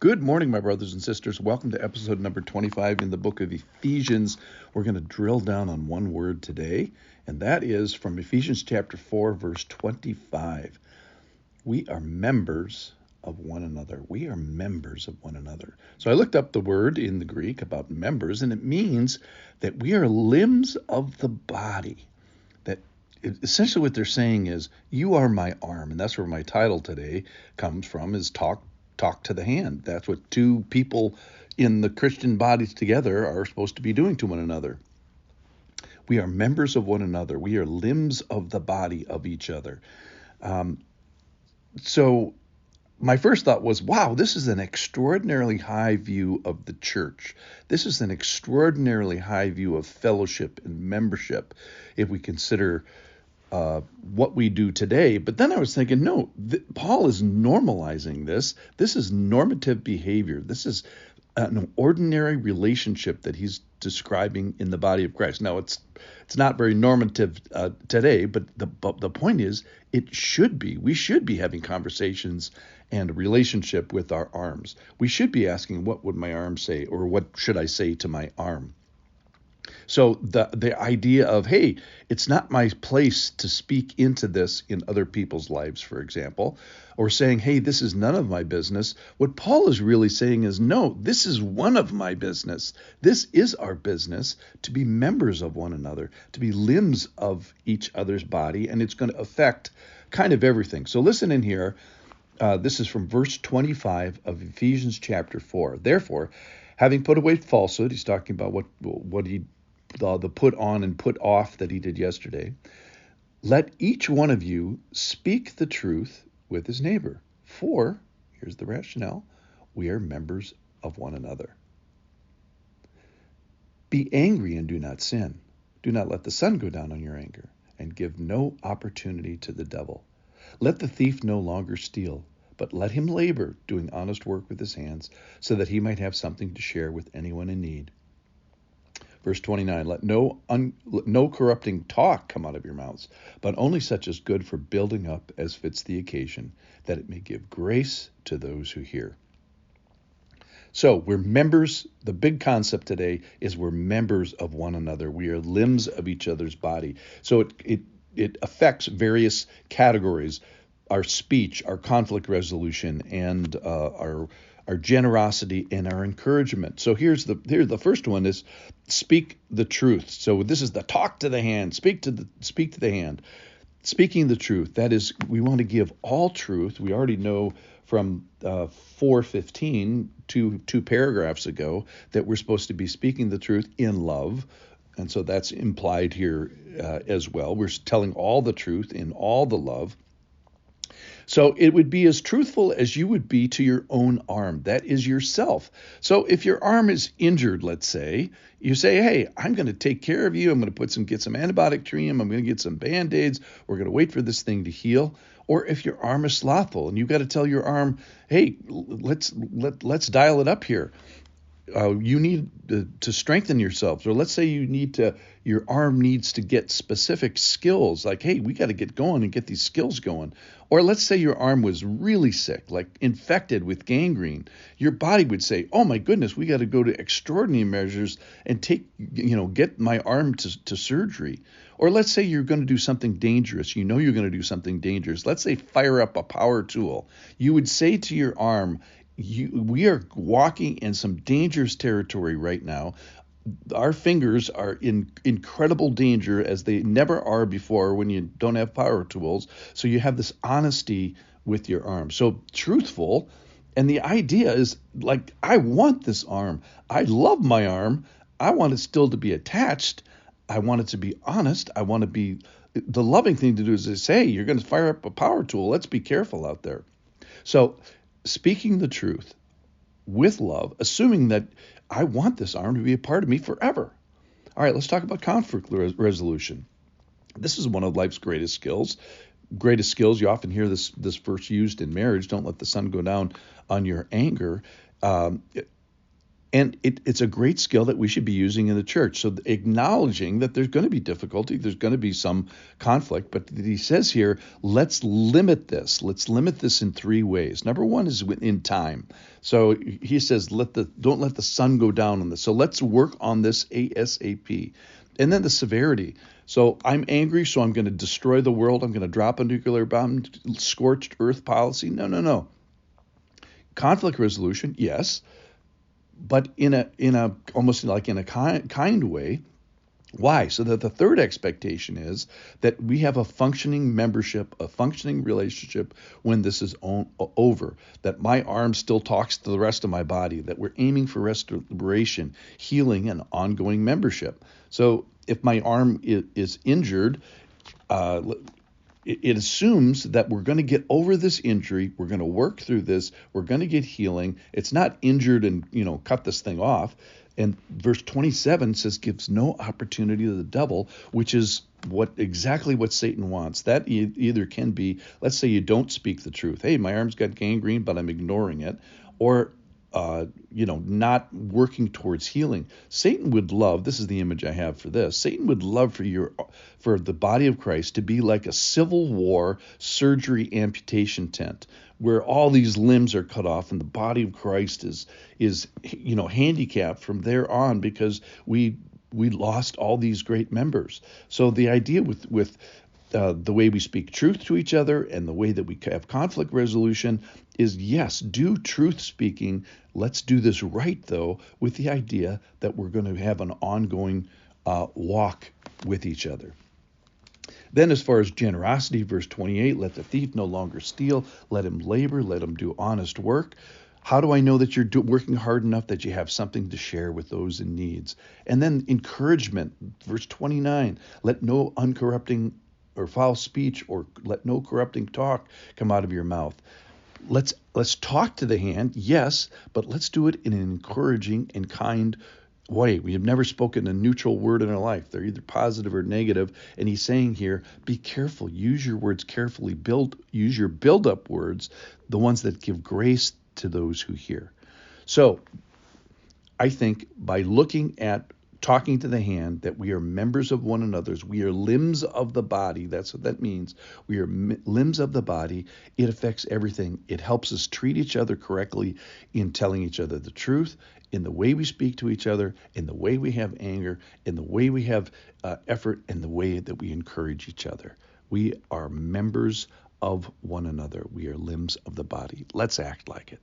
Good morning, my brothers and sisters. Welcome to episode number 25 in the book of Ephesians. We're going to drill down on one word today, and that is from Ephesians chapter 4, verse 25. We are members of one another. We are members of one another. So I looked up the word in the Greek about members, and it means that we are limbs of the body. That essentially what they're saying is, you are my arm, and that's where my title today comes from, is talk to the hand. That's what two people in the Christian bodies together are supposed to be doing to one another. We are members of one another. We are limbs of the body of each other. So my first thought was, wow, this is an extraordinarily high view of the church. This is an extraordinarily high view of fellowship and membership if we consider what we do today. But then I was thinking, no, Paul is normalizing this. This is normative behavior. This is an ordinary relationship that he's describing in the body of Christ. Now, it's not very normative today, but the point is, it should be. We should be having conversations and a relationship with our arms. We should be asking, what would my arm say, or what should I say to my arm? So the idea of, hey, it's not my place to speak into this in other people's lives, for example, or saying, hey, this is none of my business. What Paul is really saying is, no, this is one of my business. This is our business, to be members of one another, to be limbs of each other's body, and it's going to affect kind of everything. So listen in here. This is from verse 25 of Ephesians chapter 4. Therefore, having put away falsehood, he's talking about what he the put on and put off that he did yesterday. Let each one of you speak the truth with his neighbor. For, here's the rationale, we are members of one another. Be angry and do not sin. Do not let the sun go down on your anger, and give no opportunity to the devil. Let the thief no longer steal, but let him labor, doing honest work with his hands, so that he might have something to share with anyone in need. Verse 29, let no corrupting talk come out of your mouths, but only such as good for building up as fits the occasion, that it may give grace to those who hear. So we're members. The big concept today is we're members of one another. We are limbs of each other's body. So it affects various categories: our speech, our conflict resolution, and our generosity and our encouragement. So here's the first one is speak the truth. So this is the talk to the hand, speak to the hand. Speaking the truth, that is, we want to give all truth. We already know from 4:15, two paragraphs ago, that we're supposed to be speaking the truth in love. And so that's implied here as well. We're telling all the truth in all the love. So it would be as truthful as you would be to your own arm. That is yourself. So if your arm is injured, let's say, you say, hey, I'm going to take care of you. I'm going to get some antibiotic cream. I'm going to get some Band-Aids. We're going to wait for this thing to heal. Or if your arm is slothful and you've got to tell your arm, hey, let's dial it up here. You need to strengthen yourselves, or let's say your arm needs to get specific skills, like, hey, we got to get going and get these skills going. Or let's say your arm was really sick, like infected with gangrene. Your body would say, oh my goodness, we got to go to extraordinary measures and get my arm to surgery. Or let's say you're going to do something dangerous. You know you're going to do something dangerous. Let's say fire up a power tool. You would say to your arm, we are walking in some dangerous territory right now. Our fingers are in incredible danger, as they never are before when you don't have power tools. So you have this honesty with your arm. So truthful. And the idea is, like, I want this arm. I love my arm. I want it still to be attached. I want it to be honest. I want to be, the loving thing to do is to say, hey, you're going to fire up a power tool. Let's be careful out there. So speaking the truth with love, assuming that I want this arm to be a part of me forever. All right, let's talk about conflict resolution. This is one of life's greatest skills. You often hear this verse used in marriage. Don't let the sun go down on your anger. And it's a great skill that we should be using in the church. So acknowledging that there's going to be difficulty, there's going to be some conflict, but he says here, let's limit this. Let's limit this in three ways. Number one is in time. So he says, don't let the sun go down on this. So let's work on this ASAP. And then the severity. So I'm angry, so I'm going to destroy the world. I'm going to drop a nuclear bomb, scorched earth policy. No. Conflict resolution, yes, but in a almost like in a kind way. Why? So that the third expectation is that we have a functioning membership, a functioning relationship when this is over. That my arm still talks to the rest of my body. That we're aiming for restoration, healing, and ongoing membership. So if my arm is injured, it assumes that we're going to get over this injury. We're going to work through this. We're going to get healing. It's not injured and, cut this thing off. And verse 27 says, gives no opportunity to the devil, which is exactly what Satan wants. That either can be, let's say you don't speak the truth. Hey, my arm's got gangrene, but I'm ignoring it. Or not working towards healing. Satan would love, this is the image I have for this, Satan would love for the body of Christ to be like a Civil War surgery amputation tent where all these limbs are cut off and the body of Christ is handicapped from there on because we lost all these great members. So the idea with the way we speak truth to each other and the way that we have conflict resolution is, yes, do truth speaking. Let's do this right, though, with the idea that we're going to have an ongoing walk with each other. Then as far as generosity, verse 28, let the thief no longer steal. Let him labor. Let him do honest work. How do I know that you're working hard enough that you have something to share with those in needs? And then encouragement, verse 29, let no uncorrupting or foul speech or let no corrupting talk come out of your mouth. Let's talk to the hand, yes, but let's do it in an encouraging and kind way. We have never spoken a neutral word in our life. They're either positive or negative. And he's saying here, be careful. Use your words carefully. Use your build-up words, the ones that give grace to those who hear. So I think by looking at talking to the hand, that we are members of one another's, we are limbs of the body. That's what that means. We are limbs of the body. It affects everything. It helps us treat each other correctly in telling each other the truth, in the way we speak to each other, in the way we have anger, in the way we have effort, and the way that we encourage each other. We are members of one another. We are limbs of the body. Let's act like it.